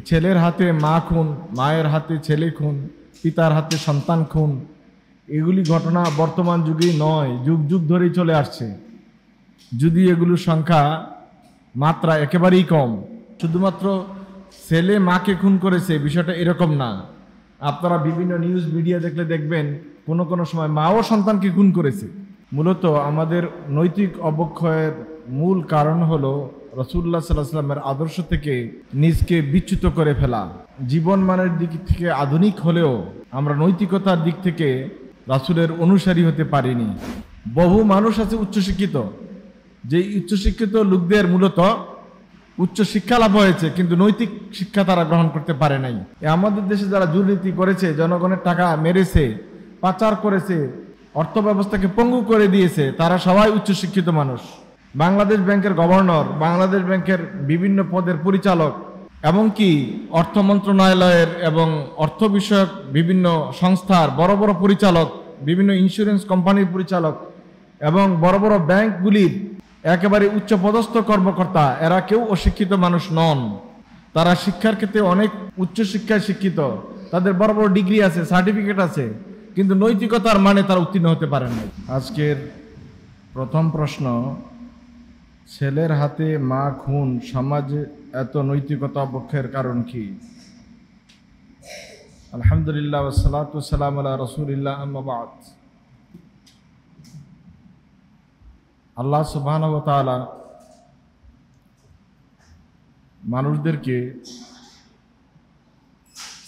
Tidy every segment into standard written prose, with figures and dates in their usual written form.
ছেলের হাতে মা খুন, মায়ের হাতে ছেলে খুন, পিতার হাতে সন্তান খুন, এগুলি ঘটনা বর্তমান যুগেই নয়, যুগ যুগ ধরেই চলে আসছে। যদি এগুলোর সংখ্যা মাত্রা একেবারেই কম, শুধুমাত্র ছেলে মাকে খুন করেছে বিষয়টা এরকম না। আপনারা বিভিন্ন নিউজ মিডিয়া দেখলে দেখবেন কোনো কোনো সময় মাও সন্তানকে খুন করেছে। মূলত আমাদের নৈতিক অবক্ষয়ের মূল কারণ হলো রাসূলুল্লাহ সাল্লাল্লাহু আলাইহি ওয়াসাল্লামের আদর্শ থেকে নিজকে বিচ্যুত করে ফেলা। জীবন মানের দিক থেকে আধুনিক হলেও আমরা নৈতিকতার দিক থেকে রাসূলের অনুসারী হতে পারিনি। বহু মানুষ আছে উচ্চশিক্ষিত, যে উচ্চশিক্ষিত লোকদের মূলত উচ্চ শিক্ষা লাভ হয়েছে কিন্তু নৈতিক শিক্ষা তারা গ্রহণ করতে পারে নাই। আমাদের দেশে যারা দুর্নীতি করেছে, জনগণের টাকা মেরেছে, পাচার করেছে, অর্থ ব্যবস্থাকে পঙ্গু করে দিয়েছে, তারা সবাই উচ্চশিক্ষিত মানুষ। বাংলাদেশ ব্যাংকের গভর্নর, বাংলাদেশ ব্যাংকের বিভিন্ন পদের পরিচালক, এমনকি অর্থ মন্ত্রণালয়ের এবং অর্থ বিষয়ক বিভিন্ন সংস্থার বড় বড় পরিচালক, বিভিন্ন ইন্স্যুরেন্স কোম্পানির পরিচালক এবং বড় বড় ব্যাংকগুলির একেবারে উচ্চপদস্থ কর্মকর্তা, এরা কেউ অশিক্ষিত মানুষ নন। তারা শিক্ষার ক্ষেত্রে অনেক উচ্চশিক্ষায় শিক্ষিত, তাদের বড় বড় ডিগ্রি আছে, সার্টিফিকেট আছে, কিন্তু নৈতিকতার মানে তারা উত্তীর্ণ হতে পারেন না। আজকের প্রথম প্রশ্ন, ছেলের হাতে মা খুন সমাজে এত নৈতিকতা অবক্ষয়ের কারণ কি? আলহামদুলিল্লাহ ওয়াসসালাতু ওয়াসসালামু আলা রাসূলিল্লাহ, আম্মা বাদ। আল্লাহ সুবহানাহু ওয়া তাআলা মানুষদেরকে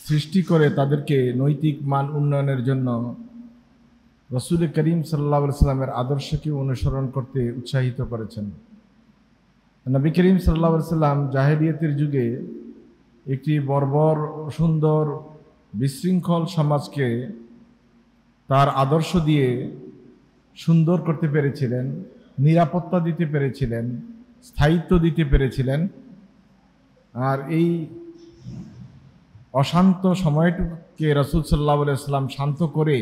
সৃষ্টি করে তাদেরকে নৈতিক মান উন্নয়নের জন্য রাসূল করিম সাল্লাল্লাহু আলাইহি ওয়াসাল্লামের আদর্শকে অনুসরণ করতে উৎসাহিত করেছেন। নবী করিম সাল্লাল্লাহু আলাইহি ওয়াসাল্লাম জাহেলিয়াতের যুগে একটি বর্বর, সুন্দর, বিশৃঙ্খল সমাজকে তার আদর্শ দিয়ে সুন্দর করতে পেরেছিলেন, নিরাপত্তা দিতে পেরেছিলেন, স্থায়িত্ব দিতে পেরেছিলেন। আর এই অশান্ত সময়টুকুকে রাসূল সাল্লাল্লাহু আলাইহি ওয়াসাল্লাম শান্ত করে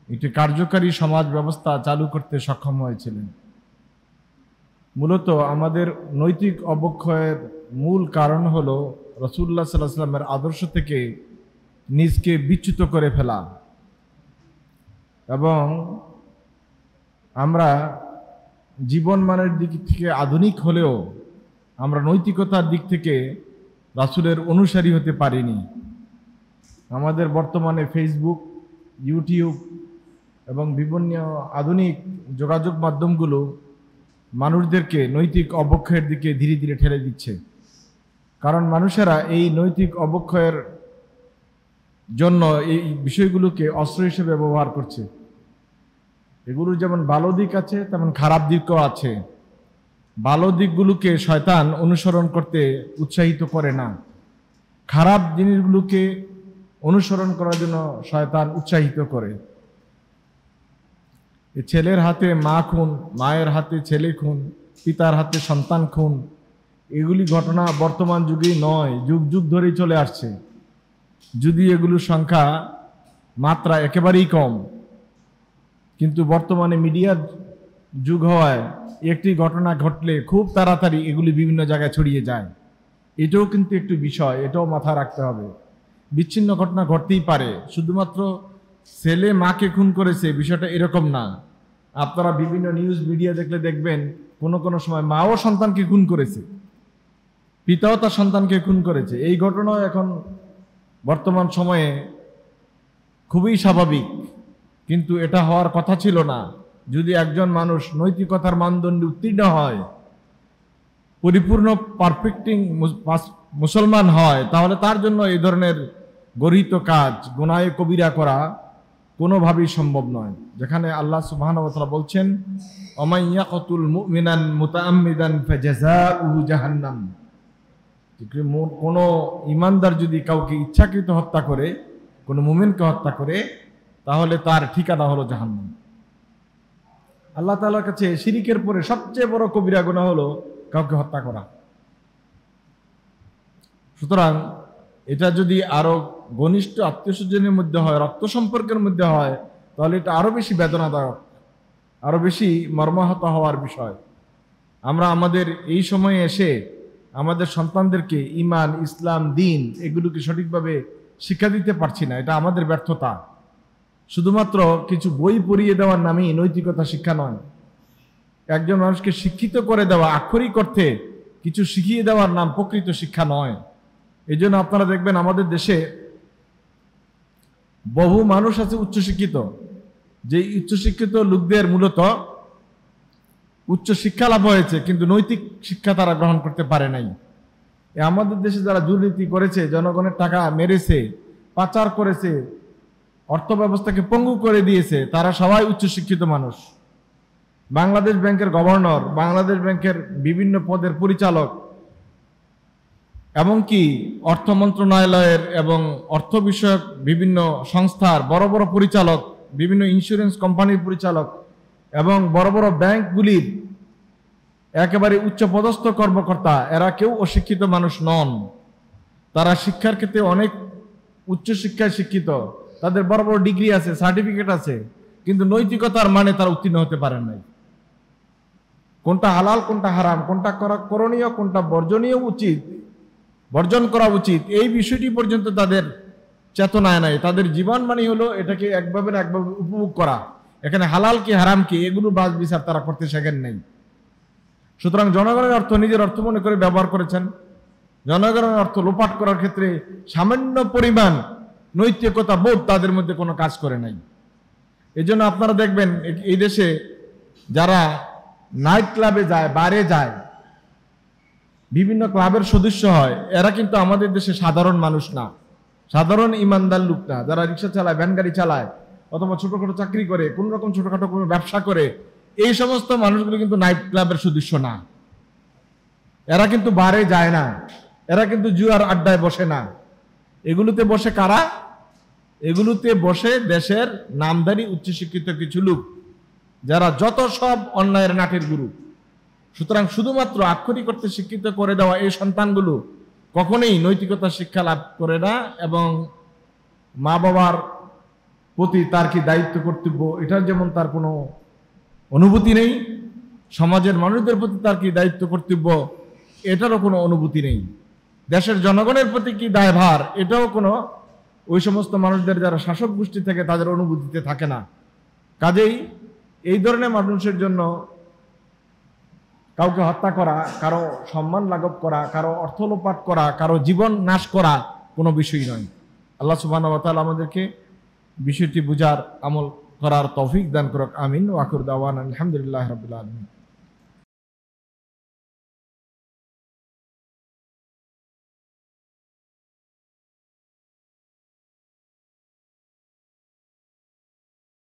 একটি কার্যকারী সমাজ ব্যবস্থা চালু করতে সক্ষম হয়েছিলেন। মূলত আমাদের নৈতিক অবক্ষয়ের মূল কারণ হলো রাসূলুল্লাহ সাল্লাল্লাহু আলাইহি ওয়াসাল্লামের আদর্শ থেকে নিজকে বিচ্যুত করে ফেলা। এবং আমরা জীবন মানের দিক থেকে আধুনিক হলেও আমরা নৈতিকতার দিক থেকে রাসূলের অনুসারী হতে পারিনি। আমাদের বর্তমানে ফেসবুক, ইউটিউব এবং বিভিন্ন আধুনিক যোগাযোগ মাধ্যমগুলো মানুষদেরকে নৈতিক অবক্ষয়ের দিকে ধীরে ধীরে ঠেলে দিচ্ছে। কারণ মানুষেরা এই নৈতিক অবক্ষয়ের জন্য এই বিষয়গুলোকে অস্ত্র হিসেবে ব্যবহার করছে। এগুলোর যেমন ভালো দিক আছে তেমন খারাপ দিকও আছে। ভালো দিকগুলোকে শয়তান অনুসরণ করতে উৎসাহিত করে না, খারাপ জিনিসগুলোকে অনুসরণ করার জন্য শয়তান উৎসাহিত করে। ছেলের হাতে মা খুন, মায়ের হাতে ছেলে খুন, পিতার হাতে সন্তান খুন, এগুলি ঘটনা বর্তমান যুগেই নয়, যুগ যুগ ধরেই চলে আসছে। যদি এগুলোর সংখ্যা মাত্রা একেবারেই কম, কিন্তু বর্তমানে মিডিয়ার যুগ হওয়ায় একটি ঘটনা ঘটলে খুব তাড়াতাড়ি এগুলি বিভিন্ন জায়গায় ছড়িয়ে যায়। এটাও কিন্তু একটু বিষয়, এটাও মাথা রাখতে হবে। বিচ্ছিন্ন ঘটনা ঘটতেই পারে, শুধুমাত্র ছেলে মাকে খুন করেছে বিষয়টা এরকম না। আপনারা বিভিন্ন নিউজ মিডিয়া দেখলে দেখবেন কোনো কোনো সময় মাও সন্তানকে খুন করেছে, পিতাও তার সন্তানকে খুন করেছে। এই ঘটনা এখন বর্তমান সময়ে খুবই স্বাভাবিক, কিন্তু এটা হওয়ার কথা ছিল না। যদি একজন মানুষ নৈতিকতার মানদণ্ডে উত্তীর্ণ হয়, পরিপূর্ণ পারফেক্টিং মুসলমান হয়, তাহলে তার জন্য এই ধরনের গর্হিত কাজ, গুনাহে কবিরা করা কোনোভাবেই সম্ভব নয়। যেখানে আল্লাহ সুবহানাহু ওয়া তাআলা বলছেন, ওমান ইয়াকতুল মুমিনান মুতাআম্মিদান ফাজাযাউহু জাহান্নাম। কোনো ইমানদার যদি কাউকে ইচ্ছাকৃত হত্যা করে, কোনো মুমিনকে হত্যা করে, তাহলে তার ঠিকানা হলো জাহান্নাম। আল্লাহ তাআলার কাছে শিরিকের পরে সবচেয়ে বড় কবিরা গুনাহ হলো কাউকে হত্যা করা। সুতরাং এটা যদি আরো ঘনিষ্ঠ আত্মীয়স্বজনের মধ্যে হয়, রক্ত সম্পর্কের মধ্যে হয়, তাহলে এটা আরো বেশি বেদনাদায়ক, আরো বেশি মর্মাহত হওয়ার বিষয়। আমরা আমাদের এই সময়ে এসে আমাদের সন্তানদেরকে ঈমান, ইসলাম, দ্বীন এগুলোকে সঠিকভাবে শিক্ষা দিতে পারছি না। এটা আমাদের ব্যর্থতা। শুধুমাত্র কিছু বই পড়িয়ে দেওয়ার নামেই নৈতিকতা শিক্ষা নয়। একজন মানুষকে শিক্ষিত করে দেওয়া, আক্ষরিক অর্থে কিছু শিখিয়ে দেওয়ার নাম প্রকৃত শিক্ষা নয়। এই জন্য আপনারা দেখবেন আমাদের দেশে বহু মানুষ আছে উচ্চশিক্ষিত, যে উচ্চশিক্ষিত লোকদের মূলত উচ্চ শিক্ষা লাভ হয়েছে, কিন্তু নৈতিক শিক্ষা তারা গ্রহণ করতে পারে নাই। আমাদের দেশে যারা দুর্নীতি করেছে, জনগণের টাকা মেরেছে, পাচার করেছে, অর্থ ব্যবস্থাকে পঙ্গু করে দিয়েছে, তারা সবাই উচ্চশিক্ষিত মানুষ। বাংলাদেশ ব্যাংকের গভর্নর, বাংলাদেশ ব্যাংকের বিভিন্ন পদের পরিচালক, এমনকি অর্থ মন্ত্রণালয়ের এবং অর্থ বিষয়ক বিভিন্ন সংস্থার বড় বড় পরিচালক, বিভিন্ন ইন্স্যুরেন্স কোম্পানির পরিচালক এবং বড় বড় ব্যাংকগুলির একেবারে উচ্চপদস্থ কর্মকর্তা, এরা কেউ অশিক্ষিত মানুষ নন। তারা শিক্ষার ক্ষেত্রে অনেক উচ্চশিক্ষায় শিক্ষিত, তাদের বড় বড় ডিগ্রি আছে, সার্টিফিকেট আছে, কিন্তু নৈতিকতার মানে তারা উত্তীর্ণ হতে পারেন নাই। কোনটা হালাল, কোনটা হারাম, কোনটা করণীয়, কোনটা বর্জন করা উচিত, এই বিষয়টি পর্যন্ত তাদের চেতনায় নাই। তাদের জীবন মানে হলো এটাকে একভাবে উপভোগ করা। এখানে হালাল কি হারাম কি এগুলো বাছ বিচার তারা করতে শেখেন নাই। সুতরাং জনগণের অর্থ নিজের অর্থ মনে করে ব্যবহার করেছেন। জনগণের অর্থ লোপাট করার ক্ষেত্রে সামান্য পরিমাণ নৈতিকতা বোধ তাদের মধ্যে কোনো কাজ করে নাই। এই জন্য আপনারা দেখবেন এই দেশে যারা নাইট ক্লাবে যায়, বারে যায়, বিভিন্ন ক্লাবের সদস্য হয়, এরা কিন্তু আমাদের দেশে সাধারণ মানুষ না, সাধারণ ইমানদার লোক না। যারা রিক্সা চালায়, ভ্যান গাড়ি চালায়, অথবা ছোটখাটো চাকরি করে, কোন রকম ছোটখাটো কোনো ব্যবসা করে, এই সমস্ত মানুষগুলো কিন্তু নাইট ক্লাবের সদস্য না। এরা কিন্তু বারে যায় না, এরা কিন্তু জুয়ার আড্ডায় বসে না। এগুলোতে বসে কারা? এগুলোতে বসে দেশের নামধারী উচ্চশিক্ষিত কিছু লোক, যারা যত সব অন্যায়ের নাটের গুরু। সুতরাং শুধুমাত্র আক্ষরিক করতে শিক্ষিত করে দেওয়া এই সন্তানগুলো কখনোই নৈতিকতা শিক্ষা লাভ করে না, এবং মা বাবার প্রতি তার কি দায়িত্ব কর্তব্য এটার যেমন তার কোনো অনুভূতি নেই, সমাজের মানুষদের প্রতি তার কি দায়িত্ব কর্তব্য এটারও কোনো অনুভূতি নেই, দেশের জনগণের প্রতি কি দায়ভার এটাও কোনো ওই সমস্ত মানুষদের যারা শাসক গোষ্ঠী থেকে তাদের অনুভূতিতে থাকে না। কাজেই এই ধরনের মানুষের জন্য কাউকে হত্যা করা, কারো সম্মান লাঘব করা, কারো অর্থ লোপাট করা, কারো জীবন নাশ করা কোনো বিষয় নয়। আল্লাহ সুবহানাহু ওয়া তাআলা আমাদেরকে বিষয়টি বুঝার, আমল করার তৌফিক দান করুক। আমিন। ওয়া আখিরু দাওয়ানা আলহামদুলিল্লাহি রাব্বিল আলামিন।